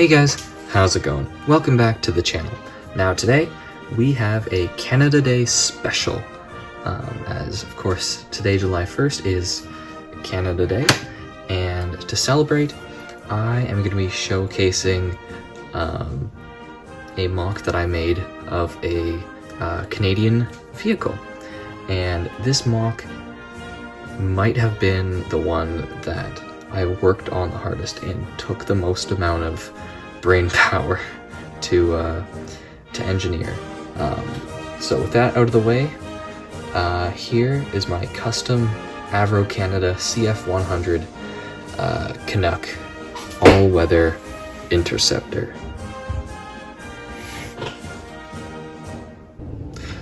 Hey guys, how's it going? Welcome back to the channel. Now today we have a Canada Day special, as of course today July 1st is Canada Day, and to celebrate I am going to be showcasing a mock that I made of a Canadian vehicle, and this mock might have been the one that I worked on the hardest and took the most amount of brain power to engineer. So with that out of the way, here is my custom Avro Canada CF-100 Canuck all-weather interceptor.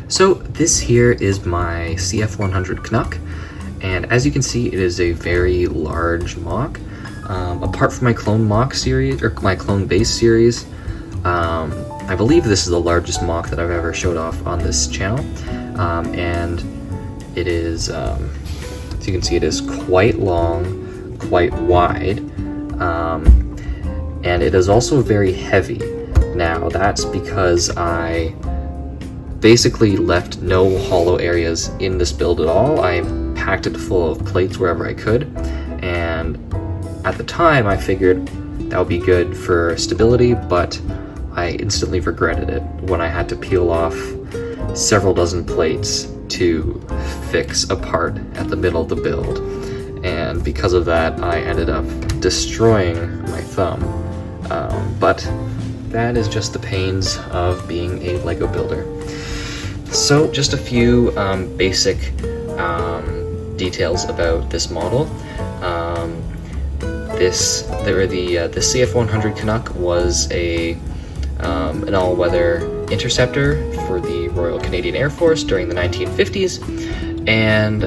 So this here is my CF-100 Canuck, and as you can see, it is a very large mock. Apart from my clone mock series, or my clone base series, I believe this is the largest mock that I've ever showed off on this channel, and it is, as you can see, it is quite long, quite wide, and it is also very heavy. Now that's because I basically left no hollow areas in this build at all. I packed it full of plates wherever I could, and at the time I figured that would be good for stability, but I instantly regretted it when I had to peel off several dozen plates to fix a part at the middle of the build, and because of that I ended up destroying my thumb, but that is just the pains of being a Lego builder. So just a few basic details about this model. The CF-100 Canuck was an all-weather interceptor for the Royal Canadian Air Force during the 1950s, and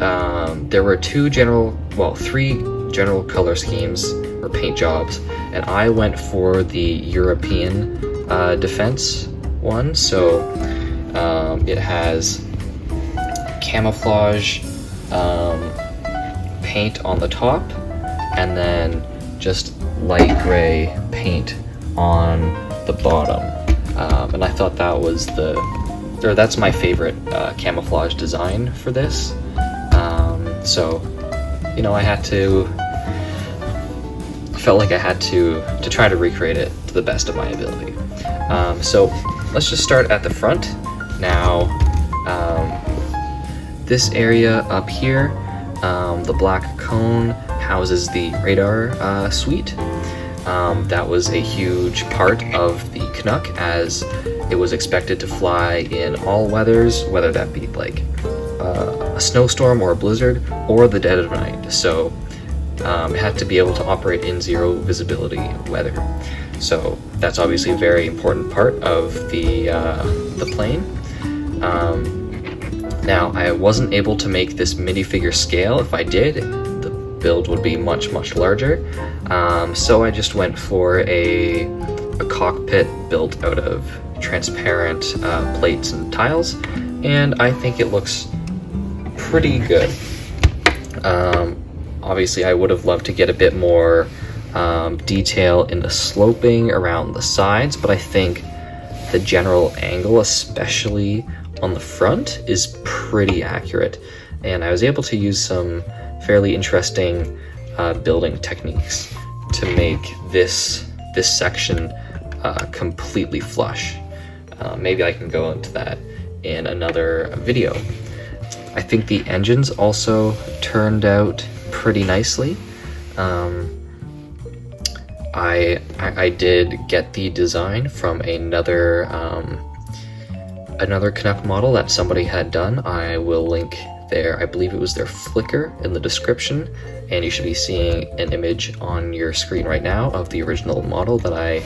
there were three general color schemes or paint jobs, and I went for the European defense one. So it has camouflage paint on the top, and then just light gray paint on the bottom. And I thought that was that's my favorite camouflage design for this. So, you know, felt like I had to try to recreate it to the best of my ability. So let's just start at the front. Now, this area up here, the black cone houses the radar suite. That was a huge part of the Canuck, as it was expected to fly in all weathers, whether that be like a snowstorm or a blizzard or the dead of night. So it had to be able to operate in zero visibility weather. So that's obviously a very important part of the plane. Now, I wasn't able to make this minifigure scale. If I did, the build would be much, much larger. So I just went for a cockpit built out of transparent plates and tiles, and I think it looks pretty good. Obviously, I would have loved to get a bit more detail in the sloping around the sides, but I think the general angle, especially on the front, is pretty accurate, and I was able to use some fairly interesting building techniques to make this section completely flush. Maybe I can go into that in another video. I think the engines also turned out pretty nicely. I did get the design from another Canuck model that somebody had done. I will link I believe it was their Flickr in the description, and you should be seeing an image on your screen right now of the original model that I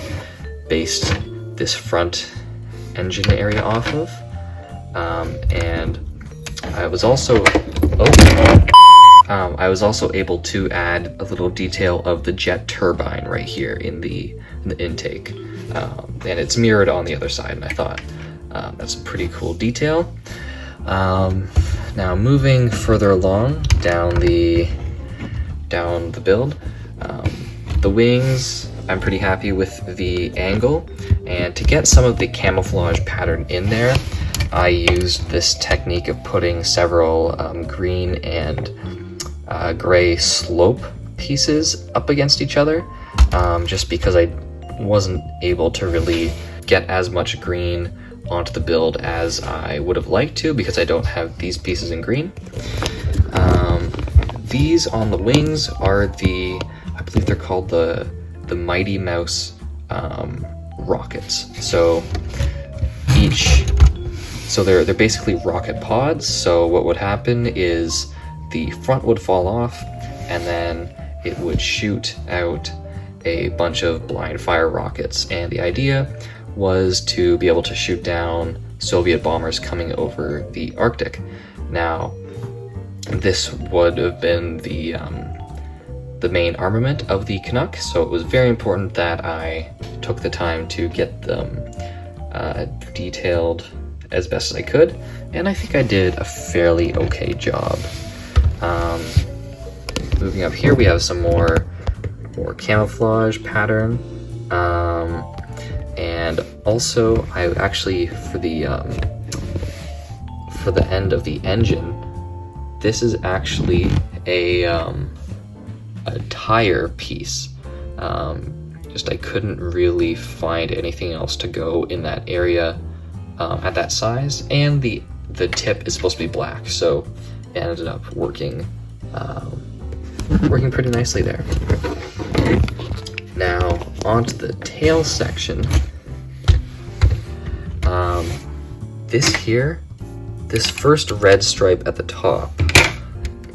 based this front engine area off of. And I was also able to add a little detail of the jet turbine right here in the intake, and it's mirrored on the other side, and I thought that's a pretty cool detail. Now moving further along down the build, the wings I'm pretty happy with the angle, and to get some of the camouflage pattern in there, I used this technique of putting several green and gray slope pieces up against each other, just because I wasn't able to really get as much green onto the build as I would have liked to, because I don't have these pieces in green. These on the wings are I believe they're called the Mighty Mouse rockets. So they're basically rocket pods. So what would happen is the front would fall off, and then it would shoot out a bunch of blind fire rockets. And the idea was to be able to shoot down Soviet bombers coming over the Arctic. Now, this would have been the main armament of the Canuck, so it was very important that I took the time to get them detailed as best as I could, and I think I did a fairly okay job. Moving up here, we have some more camouflage pattern, and also I actually, for the end of the engine, this is actually a tire piece. Just I couldn't really find anything else to go in that area at that size, and the tip is supposed to be black, so it ended up working pretty nicely there. Now onto the tail section. This first red stripe at the top,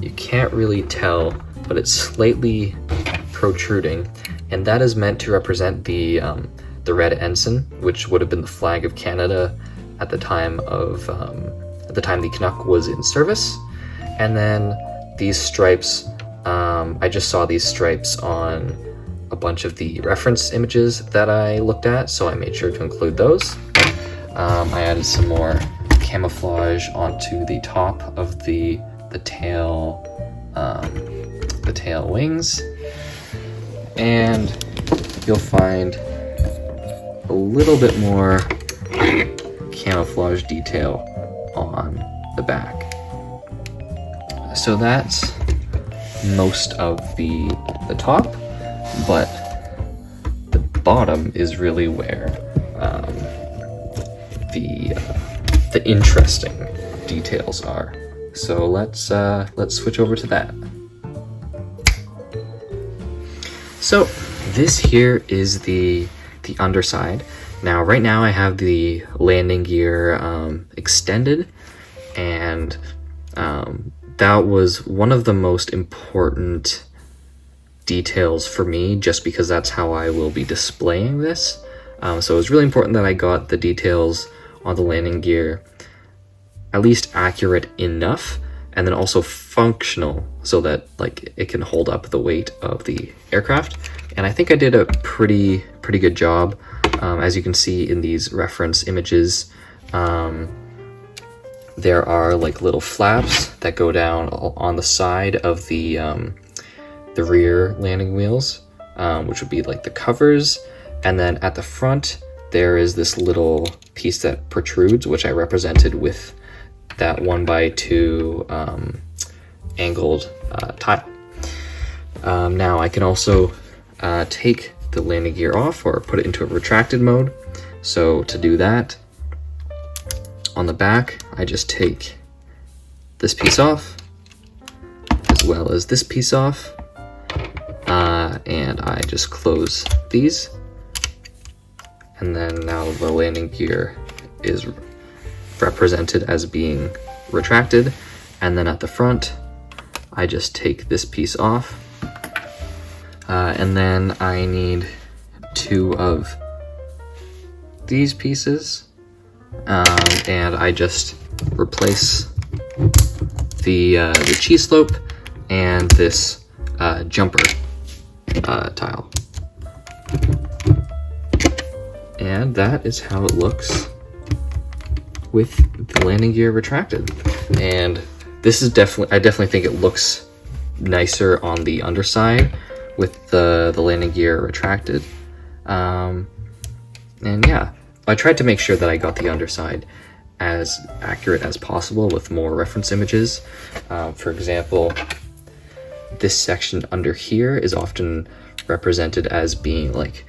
you can't really tell, but it's slightly protruding, and that is meant to represent the red ensign, which would have been the flag of Canada at the time the Canuck was in service. And then these stripes, I just saw these stripes on a bunch of the reference images that I looked at, so I made sure to include those. I added some more camouflage onto the top of the tail wings, and you'll find a little bit more camouflage detail on the back. So that's most of the top, but the bottom is really where the interesting details are. So let's switch over to that. So this here is the underside. Now, right now I have the landing gear extended, and that was one of the most important details for me, just because that's how I will be displaying this. So it was really important that I got the details on the landing gear at least accurate enough, and then also functional, so that like it can hold up the weight of the aircraft. And I think I did a pretty good job. As you can see in these reference images, there are like little flaps that go down on the side of the rear landing wheels, which would be like the covers. And then at the front, there is this little piece that protrudes, which I represented with that 1x2 angled tile. Now I can also take the landing gear off or put it into a retracted mode. So to do that, on the back, I just take this piece off, as well as this piece off, and I just close these. And then now the landing gear is represented as being retracted. And then at the front, I just take this piece off. And then I need 2 of these pieces. And I just replace the cheese slope and this jumper tile. And that is how it looks with the landing gear retracted. And this is I definitely think it looks nicer on the underside with the landing gear retracted. And yeah, I tried to make sure that I got the underside as accurate as possible with more reference images. For example, this section under here is often represented as being like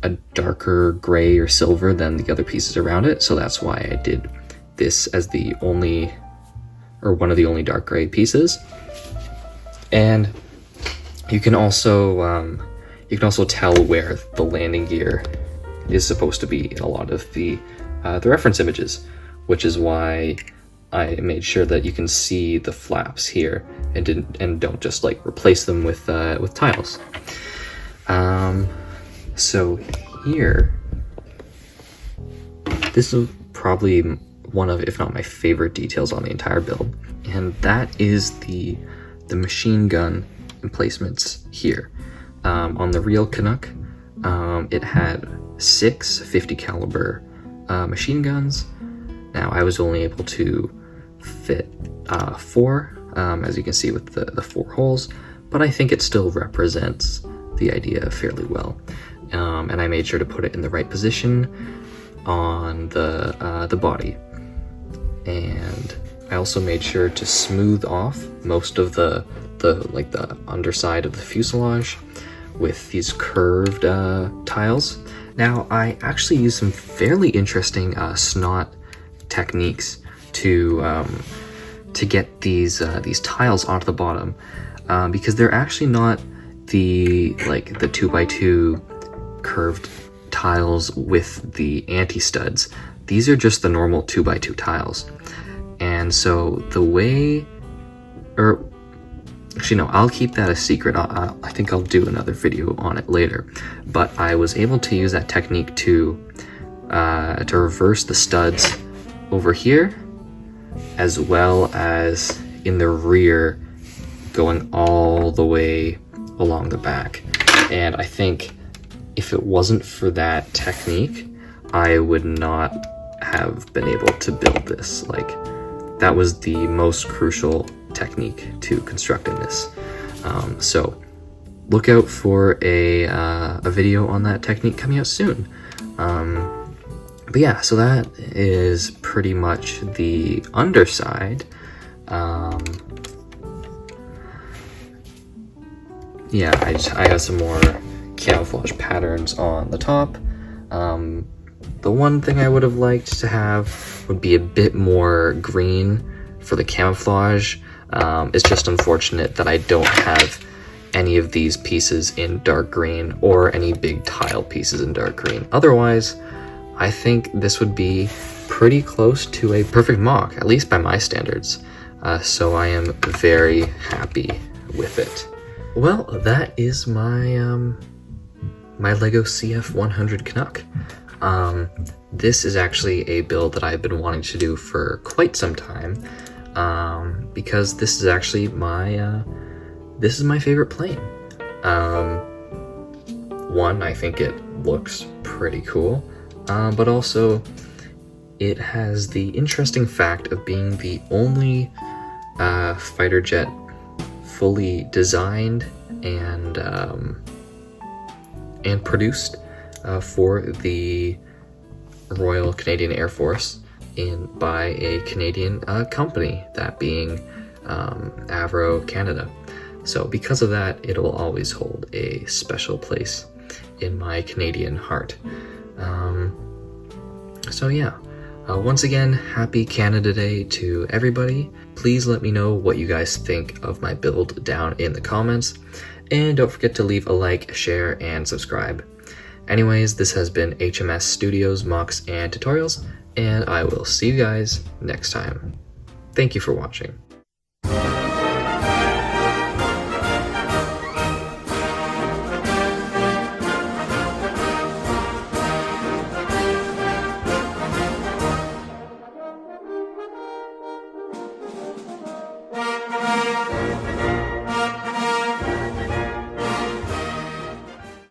a darker gray or silver than the other pieces around it, so that's why I did this as the only, or one of the only dark gray pieces. And you can also tell where the landing gear is supposed to be in a lot of the reference images, which is why I made sure that you can see the flaps here and don't just like replace them with tiles. So here, this is probably one of, if not my favorite details on the entire build, and that is the machine gun emplacements here. On the real Canuck, it had 6 50 caliber machine guns. Now I was only able to fit 4, as you can see with the 4 holes, but I think it still represents the idea fairly well. And I made sure to put it in the right position on the body. And I also made sure to smooth off most of the underside of the fuselage with these curved tiles. Now I actually used some fairly interesting snot techniques to get these tiles onto the bottom, because they're actually not the 2x2 curved tiles with the anti-studs. These are just the normal 2x2 tiles. And so the way, or actually no, I'll keep that a secret. I think I'll do another video on it later. But I was able to use that technique to reverse the studs over here, as well as in the rear, going all the way along the back. And I think if it wasn't for that technique, I would not have been able to build this. Like, that was the most crucial technique to constructing this. So look out for a video on that technique coming out soon. But yeah, so that is pretty much the underside. Yeah, I have some more camouflage patterns on the top. The one thing I would have liked to have would be a bit more green for the camouflage. It's just unfortunate that I don't have any of these pieces in dark green or any big tile pieces in dark green. Otherwise, I think this would be pretty close to a perfect mock, at least by my standards. So I am very happy with it. Well, that is my my Lego CF-100 Canuck. This is actually a build that I've been wanting to do for quite some time, because this is actually my favorite plane. One, I think it looks pretty cool, but also it has the interesting fact of being the only fighter jet fully designed and produced for the Royal Canadian Air Force by a Canadian company, that being Avro Canada. So because of that, it will always hold a special place in my Canadian heart. So yeah, once again, happy Canada Day to everybody. Please let me know what you guys think of my build down in the comments, and don't forget to leave a like, share, and subscribe. Anyways, this has been HMS Studios Mocks and Tutorials, and I will see you guys next time. Thank you for watching.